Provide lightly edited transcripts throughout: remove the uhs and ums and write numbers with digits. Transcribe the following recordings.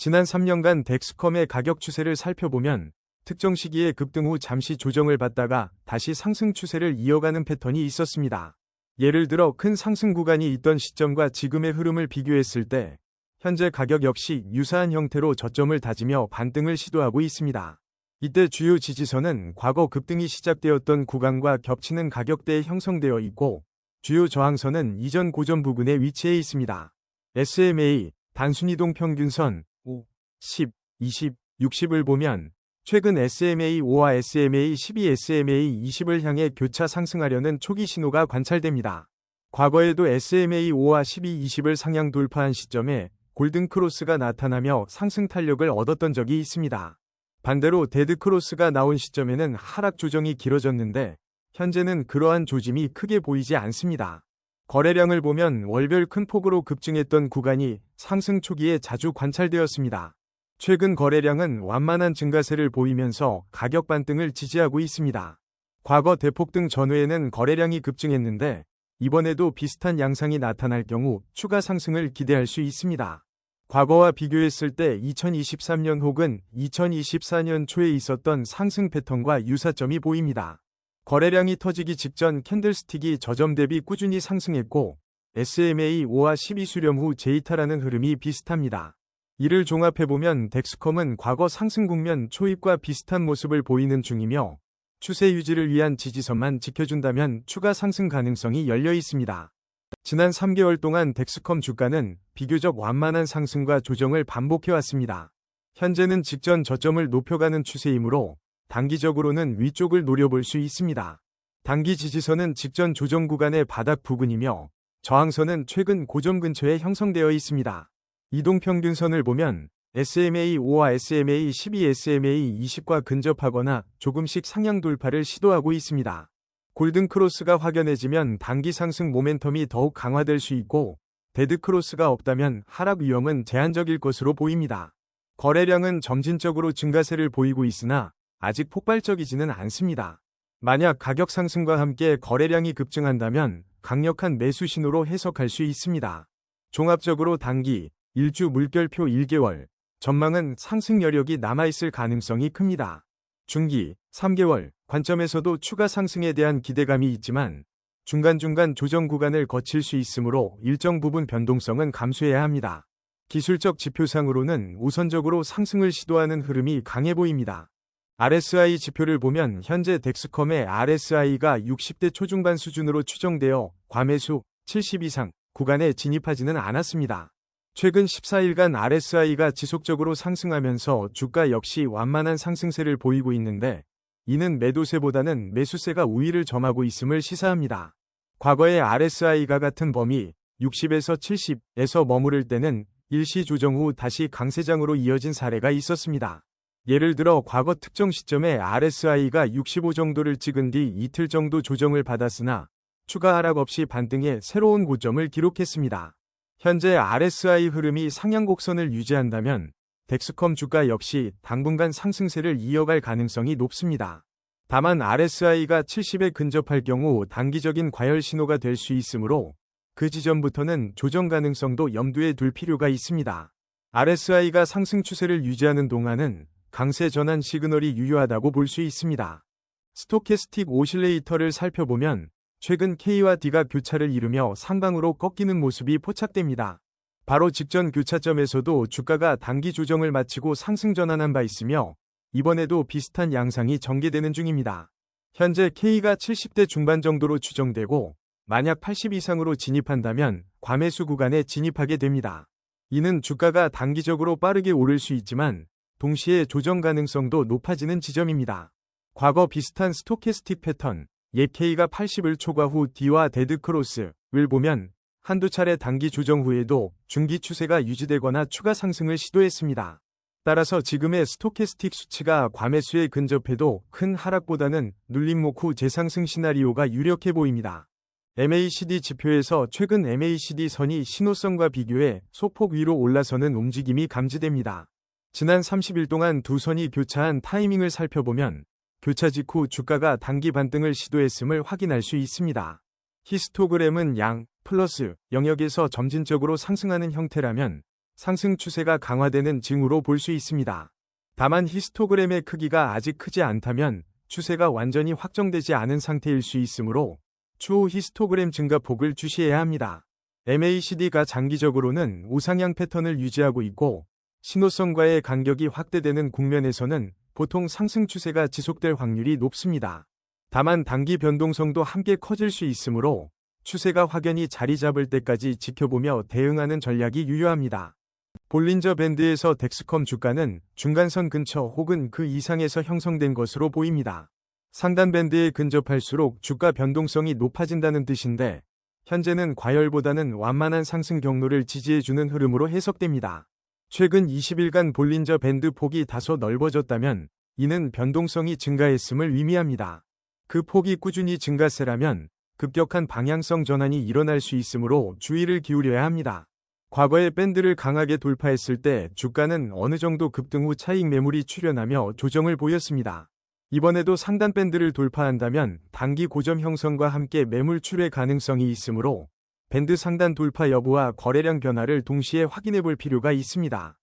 지난 3년간 덱스컴의 가격 추세를 살펴보면 특정 시기에 급등 후 잠시 조정을 받다가 다시 상승 추세를 이어가는 패턴이 있었습니다. 예를 들어 큰 상승 구간이 있던 시점과 지금의 흐름을 비교했을 때 현재 가격 역시 유사한 형태로 저점을 다지며 반등을 시도하고 있습니다. 이때 주요 지지선은 과거 급등이 시작되었던 구간과 겹치는 가격대에 형성되어 있고 주요 저항선은 이전 고점 부근에 위치해 있습니다. SMA 단순이동 평균선 5, 10, 20, 60을 보면 최근 SMA5와 SMA12, SMA20을 향해 교차 상승하려는 초기 신호가 관찰됩니다. 과거에도 SMA5와 12, 20을 상향 돌파한 시점에 골든크로스가 나타나며 상승 탄력을 얻었던 적이 있습니다. 반대로 데드크로스가 나온 시점에는 하락 조정이 길어졌는데 현재는 그러한 조짐이 크게 보이지 않습니다. 거래량을 보면 월별 큰 폭으로 급증했던 구간이 상승 초기에 자주 관찰되었습니다. 최근 거래량은 완만한 증가세를 보이면서 가격 반등을 지지하고 있습니다. 과거 대폭등 전후에는 거래량이 급증했는데 이번에도 비슷한 양상이 나타날 경우 추가 상승을 기대할 수 있습니다. 과거와 비교했을 때 2023년 혹은 2024년 초에 있었던 상승 패턴과 유사점이 보입니다. 거래량이 터지기 직전 캔들스틱이 저점 대비 꾸준히 상승했고 SMA5와 12 수렴 후 재이탈하는 흐름이 비슷합니다. 이를 종합해보면 덱스컴은 과거 상승 국면 초입과 비슷한 모습을 보이는 중이며 추세 유지를 위한 지지선만 지켜준다면 추가 상승 가능성이 열려 있습니다. 지난 3개월 동안 덱스컴 주가는 비교적 완만한 상승과 조정을 반복해왔습니다. 현재는 직전 저점을 높여가는 추세이므로 단기적으로는 위쪽을 노려볼 수 있습니다. 단기 지지선은 직전 조정 구간의 바닥 부근이며 저항선은 최근 고점 근처에 형성되어 있습니다. 이동평균선을 보면 SMA5와 SMA12, SMA20과 근접하거나 조금씩 상향 돌파를 시도하고 있습니다. 골든크로스가 확연해지면 단기 상승 모멘텀이 더욱 강화될 수 있고 데드크로스가 없다면 하락 위험은 제한적일 것으로 보입니다. 거래량은 점진적으로 증가세를 보이고 있으나 아직 폭발적이지는 않습니다. 만약 가격 상승과 함께 거래량이 급증한다면 강력한 매수 신호로 해석할 수 있습니다. 종합적으로 단기, 일주 물결표 1개월, 전망은 상승 여력이 남아있을 가능성이 큽니다. 중기, 3개월, 관점에서도 추가 상승에 대한 기대감이 있지만 중간중간 조정 구간을 거칠 수 있으므로 일정 부분 변동성은 감수해야 합니다. 기술적 지표상으로는 우선적으로 상승을 시도하는 흐름이 강해 보입니다. RSI 지표를 보면 현재 덱스컴의 RSI가 60대 초중반 수준으로 추정되어 과매수 70 이상 구간에 진입하지는 않았습니다. 최근 14일간 RSI가 지속적으로 상승하면서 주가 역시 완만한 상승세를 보이고 있는데 이는 매도세보다는 매수세가 우위를 점하고 있음을 시사합니다. 과거의 RSI가 같은 범위 60에서 70에서 머무를 때는 일시 조정 후 다시 강세장으로 이어진 사례가 있었습니다. 예를 들어 과거 특정 시점에 RSI가 65 정도를 찍은 뒤 이틀 정도 조정을 받았으나 추가 하락 없이 반등해 새로운 고점을 기록했습니다. 현재 RSI 흐름이 상향 곡선을 유지한다면 덱스컴 주가 역시 당분간 상승세를 이어갈 가능성이 높습니다. 다만 RSI가 70에 근접할 경우 단기적인 과열 신호가 될 수 있으므로 그 지점부터는 조정 가능성도 염두에 둘 필요가 있습니다. RSI가 상승 추세를 유지하는 동안은 강세 전환 시그널이 유효하다고 볼 수 있습니다. 스토캐스틱 오실레이터를 살펴보면 최근 K와 D가 교차를 이루며 상방으로 꺾이는 모습이 포착됩니다. 바로 직전 교차점에서도 주가가 단기 조정을 마치고 상승 전환한 바 있으며 이번에도 비슷한 양상이 전개되는 중입니다. 현재 K가 70대 중반 정도로 추정되고 만약 80 이상으로 진입한다면 과매수 구간에 진입하게 됩니다. 이는 주가가 단기적으로 빠르게 오를 수 있지만 동시에 조정 가능성도 높아지는 지점입니다. 과거 비슷한 스토캐스틱 패턴, 옛 K가 80을 초과 후 D와 데드크로스를 보면 한두 차례 단기 조정 후에도 중기 추세가 유지되거나 추가 상승을 시도했습니다. 따라서 지금의 스토캐스틱 수치가 과매수에 근접해도 큰 하락보다는 눌림목 후 재상승 시나리오가 유력해 보입니다. MACD 지표에서 최근 MACD 선이 신호선과 비교해 소폭 위로 올라서는 움직임이 감지됩니다. 지난 30일 동안 두 선이 교차한 타이밍을 살펴보면 교차 직후 주가가 단기 반등을 시도했음을 확인할 수 있습니다. 히스토그램은 양, 플러스 영역에서 점진적으로 상승하는 형태라면 상승 추세가 강화되는 징후로 볼 수 있습니다. 다만 히스토그램의 크기가 아직 크지 않다면 추세가 완전히 확정되지 않은 상태일 수 있으므로 추후 히스토그램 증가폭을 주시해야 합니다. MACD가 장기적으로는 우상향 패턴을 유지하고 있고 신호선과의 간격이 확대되는 국면에서는 보통 상승 추세가 지속될 확률이 높습니다. 다만 단기 변동성도 함께 커질 수 있으므로 추세가 확연히 자리 잡을 때까지 지켜보며 대응하는 전략이 유효합니다. 볼린저 밴드에서 덱스컴 주가는 중간선 근처 혹은 그 이상에서 형성된 것으로 보입니다. 상단 밴드에 근접할수록 주가 변동성이 높아진다는 뜻인데 현재는 과열보다는 완만한 상승 경로를 지지해주는 흐름으로 해석됩니다. 최근 20일간 볼린저 밴드 폭이 다소 넓어졌다면 이는 변동성이 증가했음을 의미합니다. 그 폭이 꾸준히 증가세라면 급격한 방향성 전환이 일어날 수 있으므로 주의를 기울여야 합니다. 과거에 밴드를 강하게 돌파했을 때 주가는 어느 정도 급등 후 차익 매물이 출현하며 조정을 보였습니다. 이번에도 상단 밴드를 돌파한다면 단기 고점 형성과 함께 매물 출회 가능성이 있으므로 밴드 상단 돌파 여부와 거래량 변화를 동시에 확인해 볼 필요가 있습니다.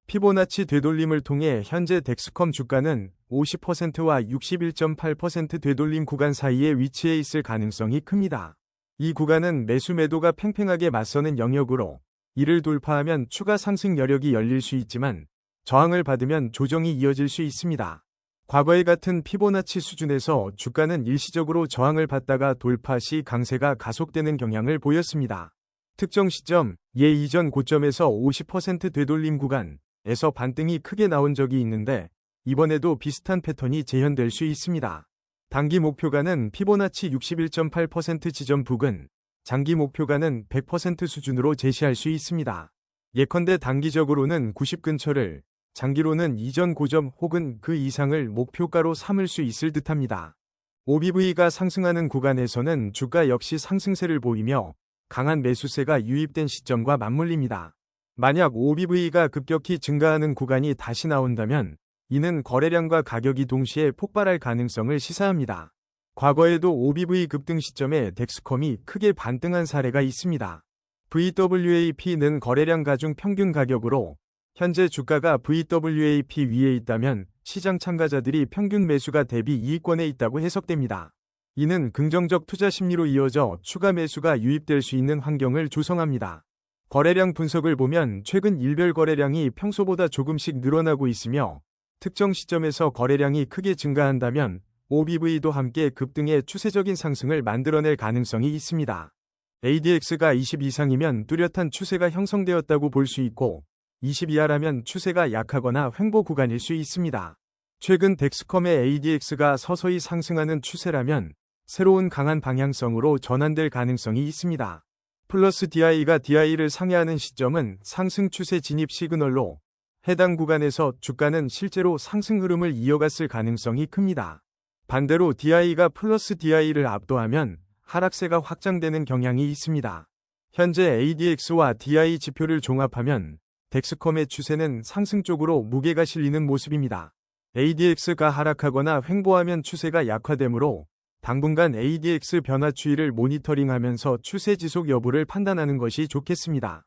피보나치 되돌림을 통해 현재 덱스컴 주가는 50%와 61.8% 되돌림 구간 사이에 위치해 있을 가능성이 큽니다. 이 구간은 매수 매도가 팽팽하게 맞서는 영역으로 이를 돌파하면 추가 상승 여력이 열릴 수 있지만 저항을 받으면 조정이 이어질 수 있습니다. 과거의 같은 피보나치 수준에서 주가는 일시적으로 저항을 받다가 돌파 시 강세가 가속되는 경향을 보였습니다. 특정 시점, 이전 고점에서 50% 되돌림 구간에서 반등이 크게 나온 적이 있는데 이번에도 비슷한 패턴이 재현될 수 있습니다. 단기 목표가는 피보나치 61.8% 지점 부근, 장기 목표가는 100% 수준으로 제시할 수 있습니다. 예컨대 단기적으로는 90 근처를, 장기로는 이전 고점 혹은 그 이상을 목표가로 삼을 수 있을 듯합니다. OBV가 상승하는 구간에서는 주가 역시 상승세를 보이며 강한 매수세가 유입된 시점과 맞물립니다. 만약 OBV가 급격히 증가하는 구간이 다시 나온다면 이는 거래량과 가격이 동시에 폭발할 가능성을 시사합니다. 과거에도 OBV 급등 시점에 덱스컴이 크게 반등한 사례가 있습니다. VWAP는 거래량 가중 평균 가격으로 현재 주가가 VWAP 위에 있다면 시장 참가자들이 평균 매수가 대비 이익권에 있다고 해석됩니다. 이는 긍정적 투자 심리로 이어져 추가 매수가 유입될 수 있는 환경을 조성합니다. 거래량 분석을 보면 최근 일별 거래량이 평소보다 조금씩 늘어나고 있으며 특정 시점에서 거래량이 크게 증가한다면 OBV도 함께 급등의 추세적인 상승을 만들어낼 가능성이 있습니다. ADX가 20 이상이면 뚜렷한 추세가 형성되었다고 볼 수 있고 20 이하라면 추세가 약하거나 횡보 구간일 수 있습니다. 최근 덱스컴의 ADX가 서서히 상승하는 추세라면 새로운 강한 방향성으로 전환될 가능성이 있습니다. 플러스 DI가 DI를 상회하는 시점은 상승 추세 진입 시그널로 해당 구간에서 주가는 실제로 상승 흐름을 이어갔을 가능성이 큽니다. 반대로 DI가 플러스 DI를 압도하면 하락세가 확장되는 경향이 있습니다. 현재 ADX와 DI 지표를 종합하면 덱스컴의 추세는 상승 쪽으로 무게가 실리는 모습입니다. ADX가 하락하거나 횡보하면 추세가 약화되므로 당분간 ADX 변화 추이를 모니터링하면서 추세 지속 여부를 판단하는 것이 좋겠습니다.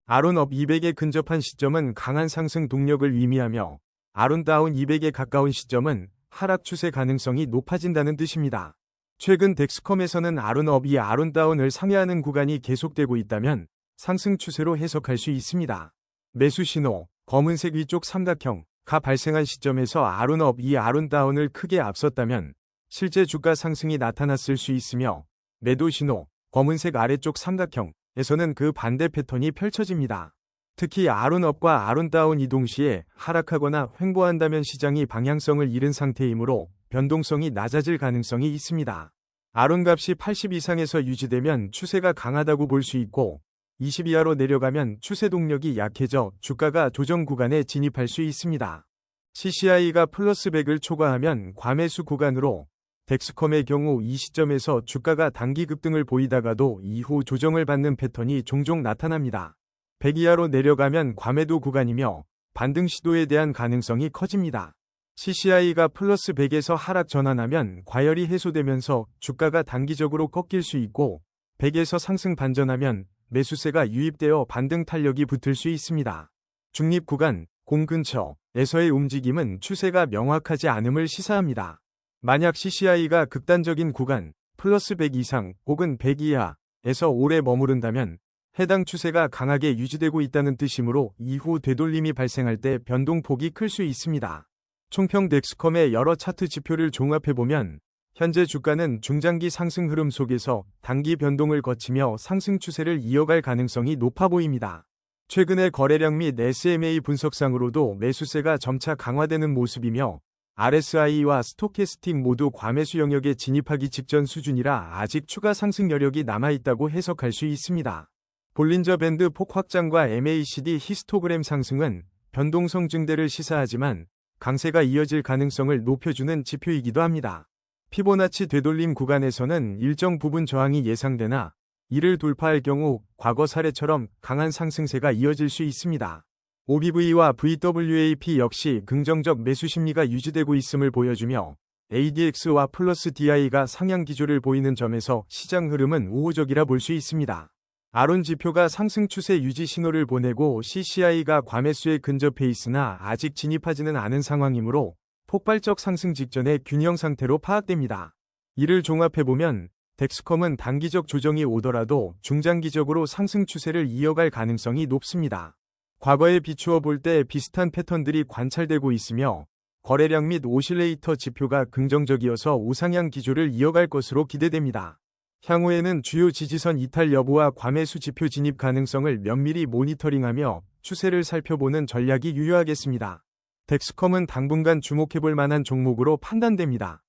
아론업 200에 근접한 시점은 강한 상승 동력을 의미하며 아론다운 200에 가까운 시점은 하락 추세 가능성이 높아진다는 뜻입니다. 최근 덱스컴에서는 아론업이 아론다운을 상회하는 구간이 계속되고 있다면 상승 추세로 해석할 수 있습니다. 매수 신호, 검은색 위쪽 삼각형가 발생한 시점에서 아론업이 아론다운을 크게 앞섰다면 실제 주가 상승이 나타났을 수 있으며 매도 신호, 검은색 아래쪽 삼각형에서는 그 반대 패턴이 펼쳐집니다. 특히 아론업과 아론다운이 동시에 하락하거나 횡보한다면 시장이 방향성을 잃은 상태이므로 변동성이 낮아질 가능성이 있습니다. 아론값이 80 이상에서 유지되면 추세가 강하다고 볼 수 있고 20 이하로 내려가면 추세 동력이 약해져 주가가 조정 구간에 진입할 수 있습니다. CCI가 플러스 100을 초과하면 과매수 구간으로 덱스컴의 경우 이 시점에서 주가가 단기 급등을 보이다가도 이후 조정을 받는 패턴이 종종 나타납니다. 100 이하로 내려가면 과매도 구간이며 반등 시도에 대한 가능성이 커집니다. CCI가 플러스 100에서 하락 전환하면 과열이 해소되면서 주가가 단기적으로 꺾일 수 있고 100에서 상승 반전하면 매수세가 유입되어 반등 탄력이 붙을 수 있습니다. 중립 구간, 공 근처에서의 움직임은 추세가 명확하지 않음을 시사합니다. 만약 CCI가 극단적인 구간, 플러스 100 이상 혹은 100 이하에서 오래 머무른다면 해당 추세가 강하게 유지되고 있다는 뜻이므로 이후 되돌림이 발생할 때 변동폭이 클 수 있습니다. 총평 덱스컴의 여러 차트 지표를 종합해보면 현재 주가는 중장기 상승 흐름 속에서 단기 변동을 거치며 상승 추세를 이어갈 가능성이 높아 보입니다. 최근의 거래량 및 SMA 분석상으로도 매수세가 점차 강화되는 모습이며 RSI와 스토캐스틱 모두 과매수 영역에 진입하기 직전 수준이라 아직 추가 상승 여력이 남아있다고 해석할 수 있습니다. 볼린저 밴드 폭 확장과 MACD 히스토그램 상승은 변동성 증대를 시사하지만 강세가 이어질 가능성을 높여주는 지표이기도 합니다. 피보나치 되돌림 구간에서는 일정 부분 저항이 예상되나 이를 돌파할 경우 과거 사례처럼 강한 상승세가 이어질 수 있습니다. OBV와 VWAP 역시 긍정적 매수 심리가 유지되고 있음을 보여주며 ADX와 플러스 DI가 상향 기조를 보이는 점에서 시장 흐름은 우호적이라 볼 수 있습니다. 아론 지표가 상승 추세 유지 신호를 보내고 CCI가 과매수에 근접해 있으나 아직 진입하지는 않은 상황이므로 폭발적 상승 직전의 균형 상태로 파악됩니다. 이를 종합해보면 덱스컴은 단기적 조정이 오더라도 중장기적으로 상승 추세를 이어갈 가능성이 높습니다. 과거에 비추어 볼 때 비슷한 패턴들이 관찰되고 있으며 거래량 및 오실레이터 지표가 긍정적이어서 우상향 기조를 이어갈 것으로 기대됩니다. 향후에는 주요 지지선 이탈 여부와 과매수 지표 진입 가능성을 면밀히 모니터링하며 추세를 살펴보는 전략이 유효하겠습니다. 덱스컴은 당분간 주목해볼 만한 종목으로 판단됩니다.